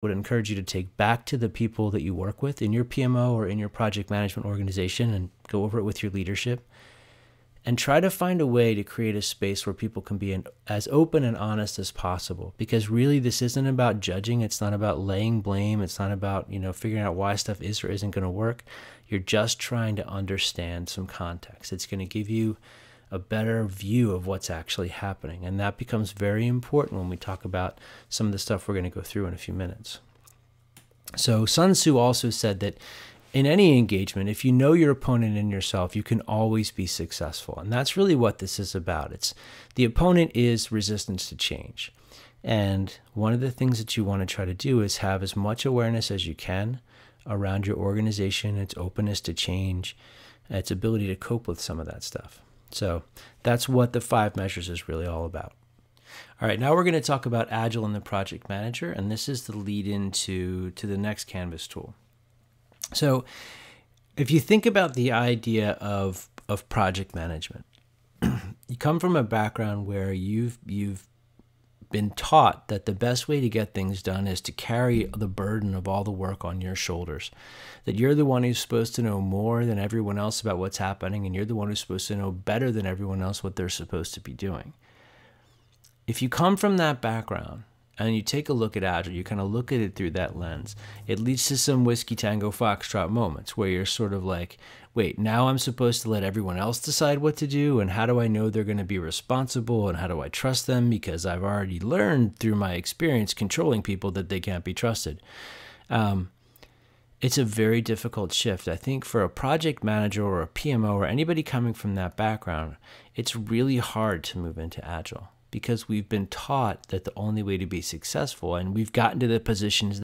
would encourage you to take back to the people that you work with in your PMO or in your project management organization and go over it with your leadership. And try to find a way to create a space where people can be as open and honest as possible. Because really, this isn't about judging. It's not about laying blame. It's not about, figuring out why stuff is or isn't going to work. You're just trying to understand some context. It's going to give you a better view of what's actually happening. And that becomes very important when we talk about some of the stuff we're going to go through in a few minutes. So Sun Tzu also said that in any engagement, if you know your opponent and yourself, you can always be successful. And that's really what this is about. The opponent is resistance to change. And one of the things that you want to try to do is have as much awareness as you can around your organization, its openness to change, its ability to cope with some of that stuff. So that's what the 5 measures is really all about. All right, now we're going to talk about Agile and the project manager, and this is the lead into the next Canvas tool. So if you think about the idea of project management, you come from a background where you've been taught that the best way to get things done is to carry the burden of all the work on your shoulders, that you're the one who's supposed to know more than everyone else about what's happening, and you're the one who's supposed to know better than everyone else what they're supposed to be doing. If you come from that background, and you take a look at Agile, you kind of look at it through that lens, it leads to some Whiskey Tango Foxtrot moments where you're sort of like, wait, now I'm supposed to let everyone else decide what to do, and how do I know they're going to be responsible, and how do I trust them, because I've already learned through my experience controlling people that they can't be trusted. It's a very difficult shift. I think for a project manager or a PMO or anybody coming from that background, it's really hard to move into Agile, because we've been taught that the only way to be successful, and we've gotten to the positions